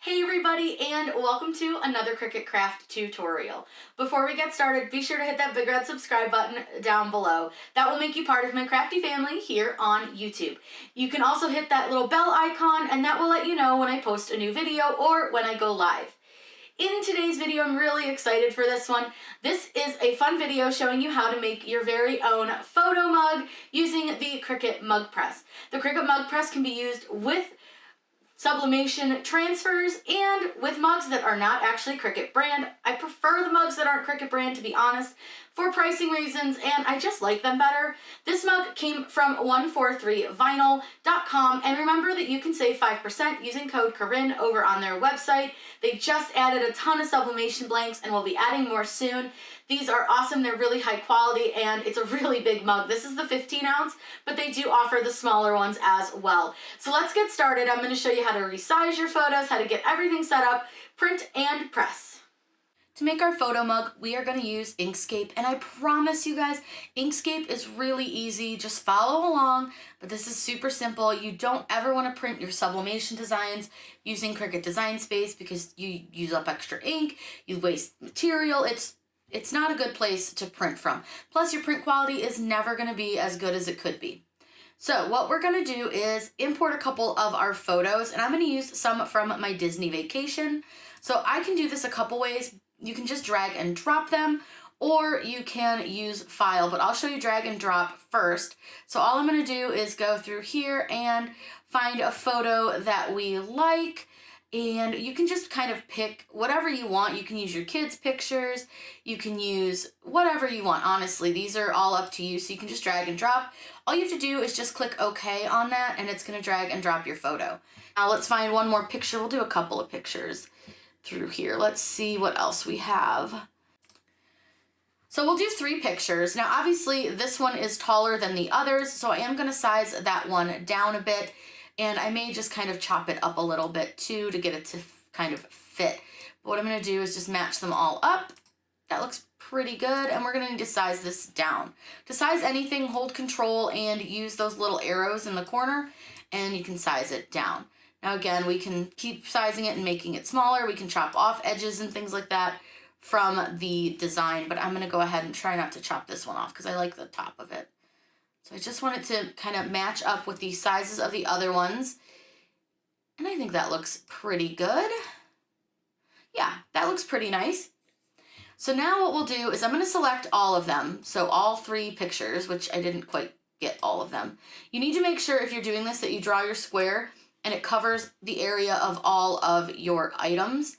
Hey everybody, and welcome to another Cricut Craft tutorial. Before we get started, be sure to hit that big red subscribe button down below. That will make you part of my crafty family here on YouTube. You can also hit that little bell icon, and that will let you know when I post a new video or when I go live. In today's video, I'm really excited for this one. This is a fun video showing you how to make your very own photo mug using the Cricut Mug Press. The Cricut Mug Press can be used with sublimation transfers and with mugs that are not actually Cricut brand. I prefer the mugs that aren't Cricut brand, to be honest, for pricing reasons, and I just like them better. This mug came from 143vinyl.com, and remember that you can save 5% using code Corinne over on their website. They just added a ton of sublimation blanks and will be adding more soon. These are awesome, they're really high quality, and it's a really big mug. This is the 15 ounce, but they do offer the smaller ones as well. So let's get started. I'm going to show you how to resize your photos, how to get everything set up, print and press. To make our photo mug, we are going to use Inkscape, and I promise you guys, Inkscape is really easy. Just follow along, but this is super simple. You don't ever want to print your sublimation designs using Cricut Design Space because you use up extra ink, you waste material. It's not a good place to print from. Plus, your print quality is never going to be as good as it could be. So what we're going to do is import a couple of our photos, and I'm going to use some from my Disney vacation. So I can do this a couple ways. You can just drag and drop them, or you can use file, but I'll show you drag and drop first. So all I'm going to do is go through here and find a photo that we like, and you can just kind of pick whatever you want. You can use your kids' pictures, you can use whatever you want. Honestly, these are all up to you, so you can just drag and drop. All you have to do is just click OK on that, and it's going to drag and drop your photo. Now let's find one more picture. We'll do a couple of pictures through here. Let's see what else we have. So we'll do 3 pictures. Now obviously this one is taller than the others, so I am going to size that one down a bit, and I may just kind of chop it up a little bit too to get it to kind of fit. But what I'm going to do is just match them all up. That looks pretty good, and we're going to need to size this down. To size anything, hold Control and use those little arrows in the corner, and you can size it down. Now again, we can keep sizing it and making it smaller. We can chop off edges and things like that from the design, but I'm going to go ahead and try not to chop this one off because I like the top of it. So I just want it to kind of match up with the sizes of the other ones, and I think that looks pretty good. Yeah, that looks pretty nice. So now what we'll do is I'm going to select all of them, so all 3 pictures, which I didn't quite get all of them. You need to make sure if you're doing this that you draw your square and it covers the area of all of your items.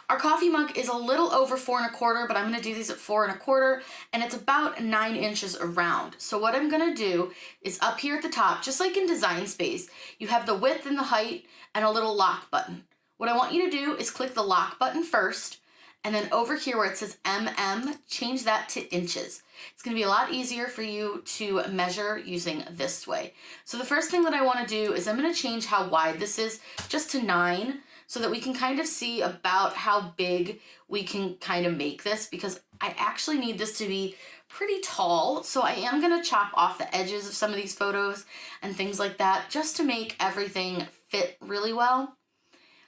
Our coffee mug is a little over 4 1/4, but I'm going to do these at 4 1/4, and it's about 9 inches around. So what I'm going to do is up here at the top, just like in Design Space, you have the width and the height and a little lock button. What I want you to do is click the lock button first, and then over here where it says mm, change that to inches. It's going to be a lot easier for you to measure using this way. So the first thing that I want to do is I'm going to change how wide this is just to 9 so that we can kind of see about how big we can kind of make this, because I actually need this to be pretty tall. So I am going to chop off the edges of some of these photos and things like that just to make everything fit really well.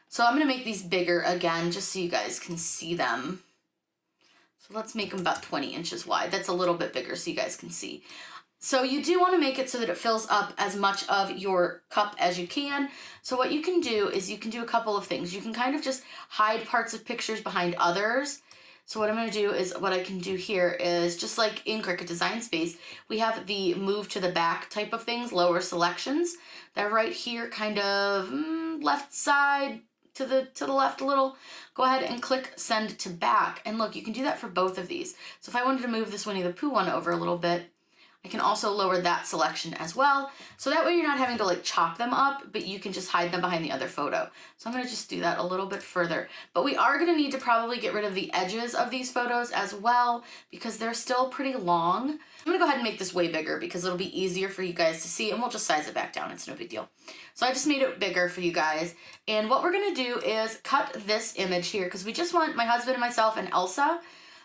So I'm going to make these bigger again just so you guys can see them. So let's make them about 20 inches wide. That's a little bit bigger so you guys can see. So you do want to make it so that it fills up as much of your cup as you can. So what you can do is you can do a couple of things. You can kind of just hide parts of pictures behind others. So what I'm going to do is, what I can do here is, just like in Cricut Design Space, we have the move to the back type of things, lower selections. They're right here, kind of left side, to the left a little. Go ahead and click send to back, and look, you can do that for both of these. So if I wanted to move this Winnie the Pooh one over a little bit, I can also lower that selection as well. So that way you're not having to like chop them up, but you can just hide them behind the other photo. So I'm going to just do that a little bit further. But we are going to need to probably get rid of the edges of these photos as well because they're still pretty long. I'm going to go ahead and make this way bigger because it'll be easier for you guys to see, and we'll just size it back down. It's no big deal. So I just made it bigger for you guys. And what we're going to do is cut this image here because we just want my husband and myself and Elsa.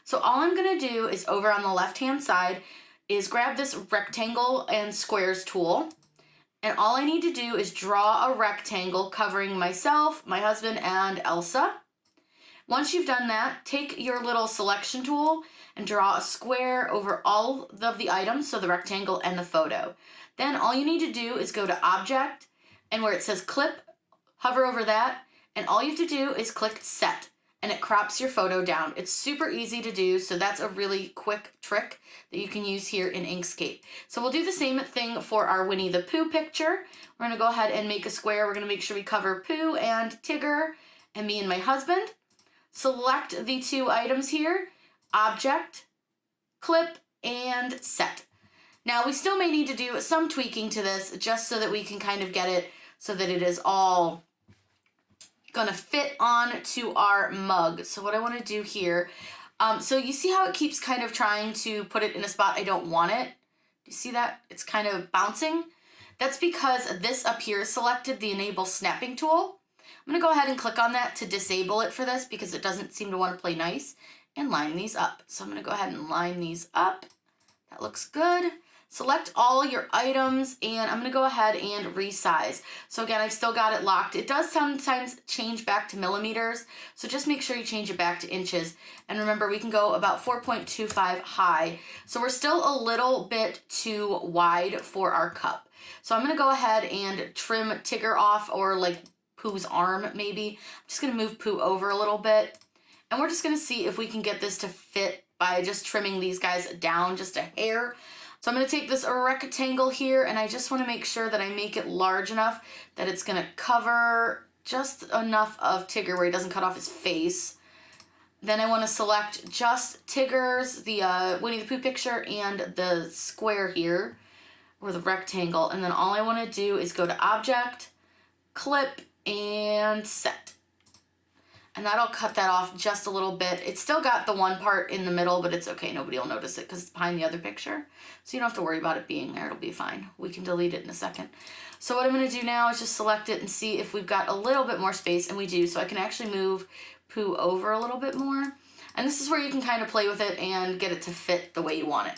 So all I'm going to do is over on the left-hand side is grab this rectangle and squares tool, And all I need to do is draw a rectangle covering myself, my husband, and Elsa. Once you've done that, take your little selection tool and draw a square over all of the items, so the rectangle and the photo. Then all you need to do is go to Object, and where it says Clip, hover over that, and all you have to do is click Set, and it crops your photo down. It's super easy to do, so that's a really quick trick that you can use here in Inkscape. So we'll do the same thing for our Winnie the Pooh picture. We're gonna go ahead and make a square. We're gonna make sure we cover Pooh and Tigger and me and my husband. Select the two items here, Object, Clip, and Set. Now we still may need to do some tweaking to this just so that we can kind of get it so that it is all gonna fit on to our mug. So what I wanna do here, so you see how it keeps kind of trying to put it in a spot I don't want it? Do you see that? It's kind of bouncing. That's because this up here is selected, the Enable Snapping tool. I'm gonna go ahead and click on that to disable it for this because it doesn't seem to want to play nice, and line these up. So I'm gonna go ahead and line these up. That looks good. Select all your items, and I'm gonna go ahead and resize. So again, I've still got it locked. It does sometimes change back to millimeters, so just make sure you change it back to inches. And remember, we can go about 4.25 high. So we're still a little bit too wide for our cup. So I'm gonna go ahead and trim Tigger off, or like Pooh's arm maybe. I'm just gonna move Pooh over a little bit. And we're just gonna see if we can get this to fit by just trimming these guys down just a hair. So I'm gonna take this rectangle here, and I just wanna make sure that I make it large enough that it's gonna cover just enough of Tigger where he doesn't cut off his face. Then I wanna select just Tigger's, the Winnie the Pooh picture, and the square here, or the rectangle. And then all I wanna do is go to Object, Clip, and Set. And that'll cut that off just a little bit. It's still got the one part in the middle, but it's okay. Nobody will notice it because it's behind the other picture. So you don't have to worry about it being there. It'll be fine. We can delete it in a second. So what I'm going to do now is just select it and see if we've got a little bit more space, and we do. So I can actually move Pooh over a little bit more. And this is where you can kind of play with it and get it to fit the way you want it.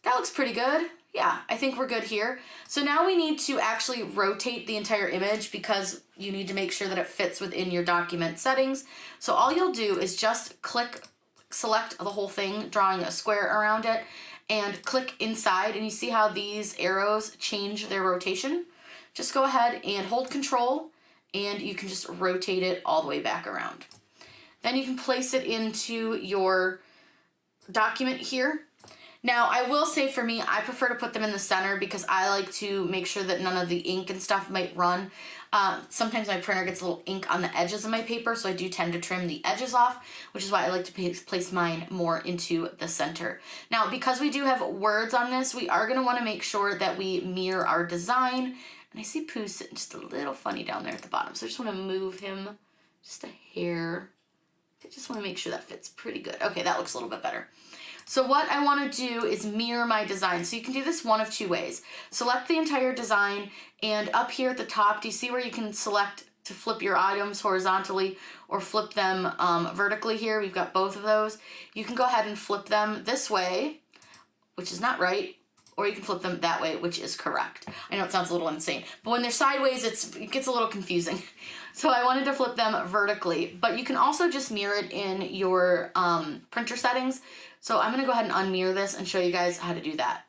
That looks pretty good. Yeah, I think we're good here. So now we need to actually rotate the entire image because you need to make sure that it fits within your document settings. So all you'll do is just select the whole thing, drawing a square around it, and click inside, and you see how these arrows change their rotation? Just go ahead and hold Control, and you can just rotate it all the way back around. Then you can place it into your document here. Now, I will say for me, I prefer to put them in the center because I like to make sure that none of the ink and stuff might run. Sometimes my printer gets a little ink on the edges of my paper, so I do tend to trim the edges off, which is why I like to place mine more into the center. Now, because we do have words on this, we are going to want to make sure that we mirror our design. And I see Pooh sitting just a little funny down there at the bottom, so I just want to move him just a hair. I just want to make sure that fits pretty good. Okay, that looks a little bit better. So what I want to do is mirror my design. So you can do this one of two ways. Select the entire design, and up here at the top, do you see where you can select to flip your items horizontally or flip them vertically here? We've got both of those. You can go ahead and flip them this way, which is not right, or you can flip them that way, which is correct. I know it sounds a little insane, but when they're sideways, it gets a little confusing. So I wanted to flip them vertically, but you can also just mirror it in your printer settings. So I'm gonna go ahead and unmirror this and show you guys how to do that.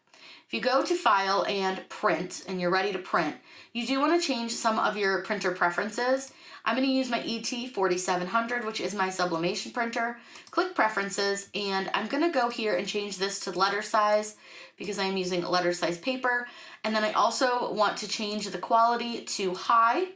If you go to File and Print, and you're ready to print, you do wanna change some of your printer preferences. I'm gonna use my ET4700, which is my sublimation printer. Click Preferences, and I'm gonna go here and change this to letter size because I'm using letter size paper. And then I also want to change the quality to high.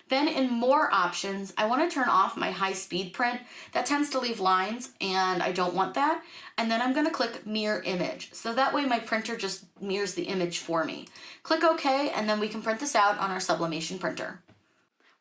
Then in More Options, I want to turn off my high speed print. That tends to leave lines, and I don't want that. And then I'm going to click Mirror Image. So that way my printer just mirrors the image for me. Click OK, and then we can print this out on our sublimation printer.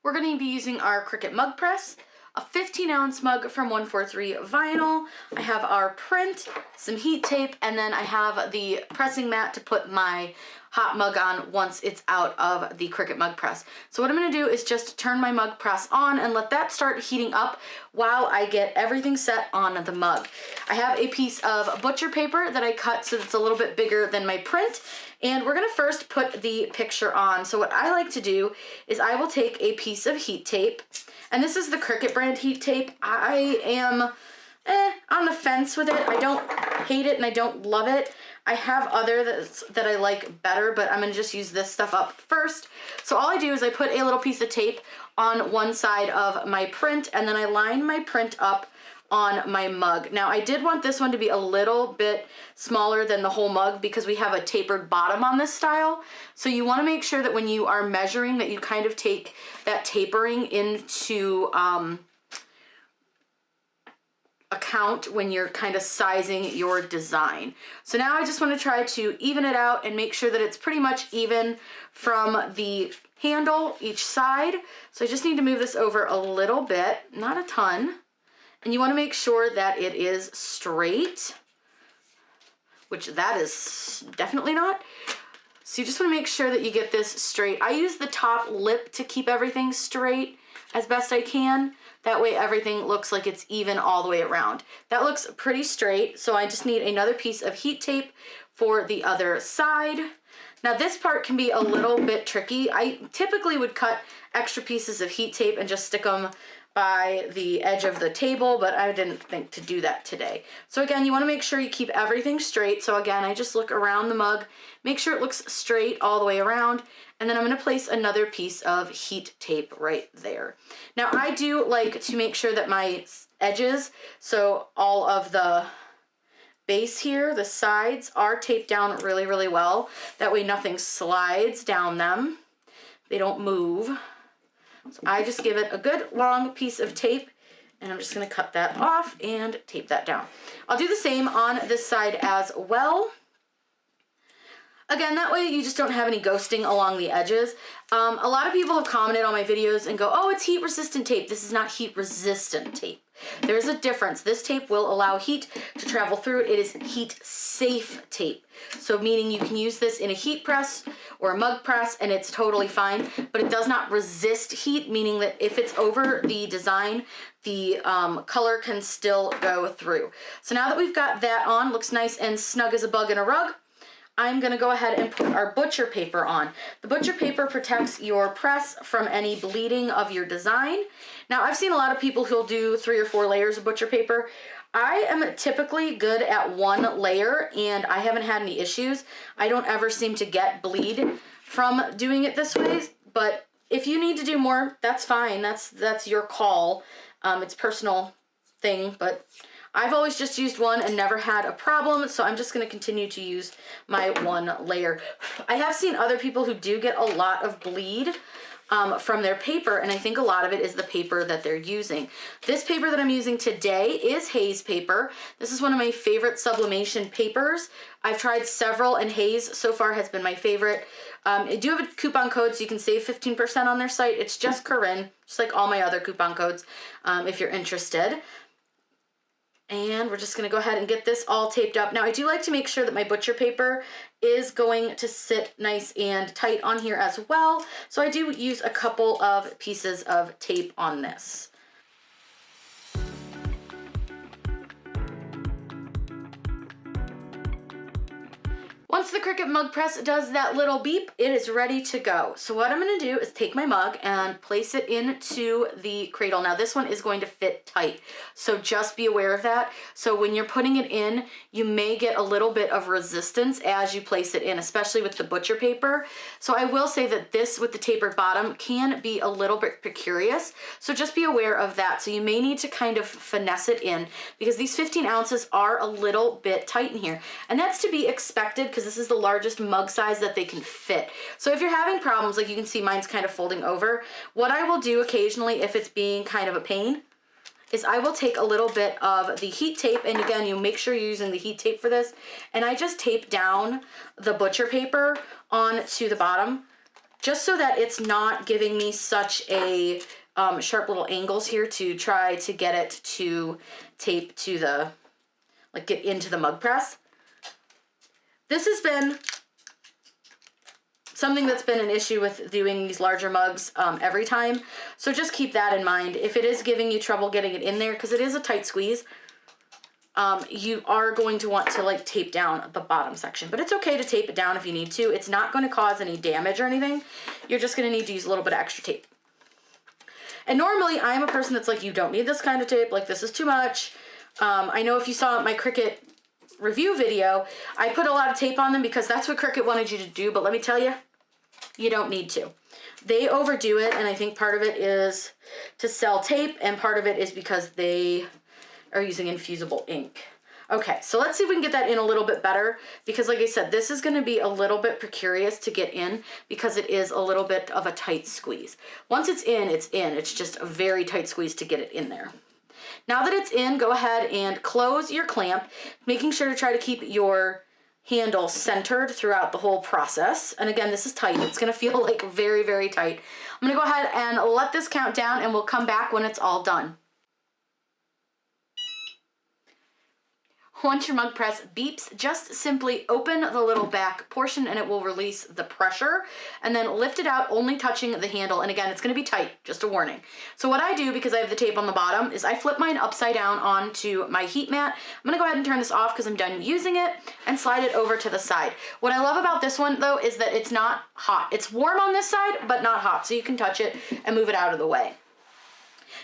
We're going to be using our Cricut Mug Press, a 15-ounce mug from 143 vinyl. I have our print, some heat tape, and then I have the pressing mat to put my hot mug on once it's out of the Cricut Mug Press. So what I'm gonna do is just turn my mug press on and let that start heating up while I get everything set on the mug. I have a piece of butcher paper that I cut so it's a little bit bigger than my print, and we're gonna first put the picture on. So what I like to do is I will take a piece of heat tape, and this is the Cricut brand heat tape. I am on the fence with it. I don't hate it and I don't love it. I have other that I like better, but I'm gonna just use this stuff up first. So all I do is I put a little piece of tape on one side of my print, and then I line my print up on my mug. Now I did want this one to be a little bit smaller than the whole mug because we have a tapered bottom on this style. So you wanna make sure that when you are measuring that you kind of take that tapering into account when you're kind of sizing your design. So now I just want to try to even it out and make sure that it's pretty much even from the handle each side. So I just need to move this over a little bit, not a ton. And you want to make sure that it is straight, which that is definitely not. So you just want to make sure that you get this straight. I use the top lip to keep everything straight as best I can. That way everything looks like it's even all the way around. That looks pretty straight, so I just need another piece of heat tape for the other side. Now this part can be a little bit tricky. I typically would cut extra pieces of heat tape and just stick them by the edge of the table, but I didn't think to do that today. So again, you wanna make sure you keep everything straight. So again, I just look around the mug, make sure it looks straight all the way around, and then I'm gonna place another piece of heat tape right there. Now I do like to make sure that my edges, so all of the base here, the sides, are taped down really, really well. That way nothing slides down them. They don't move. So I just give it a good long piece of tape, and I'm just gonna cut that off and tape that down. I'll do the same on this side as well. Again, that way you just don't have any ghosting along the edges. A lot of people have commented on my videos and go, oh, it's heat resistant tape. This is not heat resistant tape. There's a difference. This tape will allow heat to travel through it. It is heat safe tape. So meaning you can use this in a heat press or a mug press and it's totally fine, but it does not resist heat, meaning that if it's over the design, the color can still go through. So now that we've got that on, looks nice and snug as a bug in a rug, I'm gonna go ahead and put our butcher paper on. The butcher paper protects your press from any bleeding of your design. Now I've seen a lot of people who'll do 3 or 4 layers of butcher paper. I am typically good at 1 layer and I haven't had any issues. I don't ever seem to get bleed from doing it this way, but if you need to do more, that's fine. That's your call. It's a personal thing, but I've always just used 1 and never had a problem, so I'm just gonna continue to use my 1 layer. I have seen other people who do get a lot of bleed from their paper, and I think a lot of it is the paper that they're using. This paper that I'm using today is Haze paper. This is one of my favorite sublimation papers. I've tried several, and Haze so far has been my favorite. I do have a coupon code, so you can save 15% on their site. It's just Corinne, just like all my other coupon codes, if you're interested. And we're just gonna go ahead and get this all taped up. Now I do like to make sure that my butcher paper is going to sit nice and tight on here as well. So I do use a couple of pieces of tape on this. Once the Cricut Mug Press does that little beep, it is ready to go. So what I'm gonna do is take my mug and place it into the cradle. Now this one is going to fit tight, so just be aware of that. So when you're putting it in, you may get a little bit of resistance as you place it in, especially with the butcher paper. So I will say that this with the tapered bottom can be a little bit precarious, so just be aware of that. So you may need to kind of finesse it in because these 15 ounces are a little bit tight in here. And that's to be expected because this is the largest mug size that they can fit. So if you're having problems, like you can see mine's kind of folding over, what I will do occasionally if it's being kind of a pain is I will take a little bit of the heat tape, and again, you make sure you're using the heat tape for this, and I just tape down the butcher paper onto the bottom just so that it's not giving me such a sharp little angles here to try to get it to tape to the, like get into the mug press. This has been something that's been an issue with doing these larger mugs every time. So just keep that in mind. If it is giving you trouble getting it in there, because it is a tight squeeze, you are going to want to like tape down the bottom section. But it's okay to tape it down if you need to. It's not going to cause any damage or anything. You're just going to need to use a little bit of extra tape. And normally I'm a person that's like, you don't need this kind of tape. Like, this is too much. I know if you saw my Cricut review video, I put a lot of tape on them because that's what Cricut wanted you to do. But let me tell you, you don't need to. They overdo it, and I think part of it is to sell tape, and part of it is because they are using infusible ink. Okay, so let's see if we can get that in a little bit better, because like I said, this is going to be a little bit precarious to get in because it is a little bit of a tight squeeze. Once it's in, it's in. It's just a very tight squeeze to get it in there. Now that it's in, go ahead and close your clamp, making sure to try to keep your handle centered throughout the whole process. And again, this is tight. It's going to feel like very, very tight. I'm going to go ahead and let this count down, and we'll come back when it's all done. Once your mug press beeps, just simply open the little back portion and it will release the pressure, and then lift it out, only touching the handle. And again, it's going to be tight, just a warning. So what I do, because I have the tape on the bottom, is I flip mine upside down onto my heat mat. I'm going to go ahead and turn this off because I'm done using it, and slide it over to the side. What I love about this one though is that it's not hot. It's warm on this side, but not hot, so you can touch it and move it out of the way.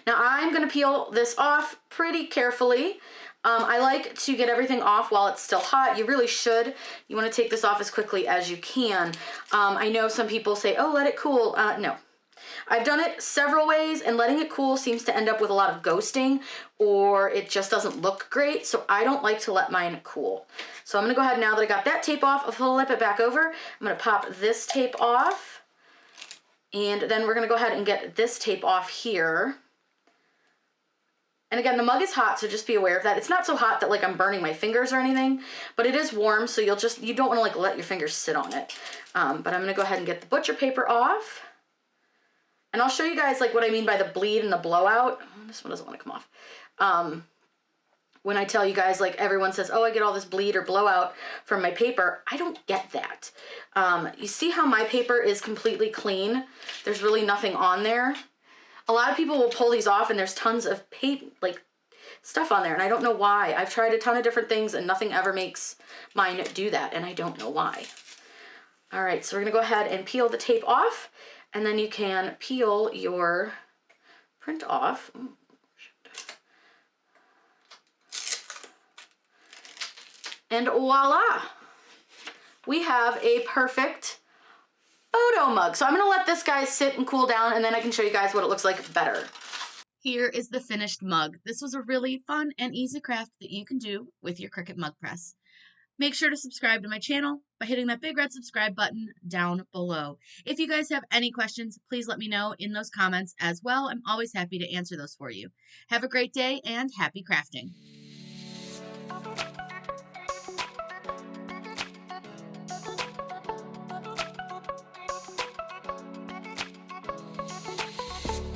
Now I'm going to peel this off pretty carefully. I like to get everything off while it's still hot. You really should. You want to take this off as quickly as you can. I know some people say, oh, let it cool. No. I've done it several ways, and letting it cool seems to end up with a lot of ghosting, or it just doesn't look great, so I don't like to let mine cool. So I'm going to go ahead, now that I got that tape off, I'll flip it back over. I'm going to pop this tape off, and then we're going to go ahead and get this tape off here. And again, the mug is hot, so just be aware of that. It's not so hot that like I'm burning my fingers or anything, but it is warm, so you don't want to like let your fingers sit on it. But I'm going to go ahead and get the butcher paper off. And I'll show you guys like what I mean by the bleed and the blowout. This one doesn't want to come off. When I tell you guys, like everyone says, oh, I get all this bleed or blowout from my paper. I don't get that. You see how my paper is completely clean? There's really nothing on there. A lot of people will pull these off and there's tons of paper, like stuff on there, and I don't know why. I've tried a ton of different things and nothing ever makes mine do that, and I don't know why. All right, so we're gonna go ahead and peel the tape off, and then you can peel your print off. Ooh, and voila, we have a perfect photo mug. So I'm going to let this guy sit and cool down, and then I can show you guys what it looks like better. Here is the finished mug. This was a really fun and easy craft that you can do with your Cricut Mug Press. Make sure to subscribe to my channel by hitting that big red subscribe button down below. If you guys have any questions, please let me know in those comments as well. I'm always happy to answer those for you. Have a great day and happy crafting.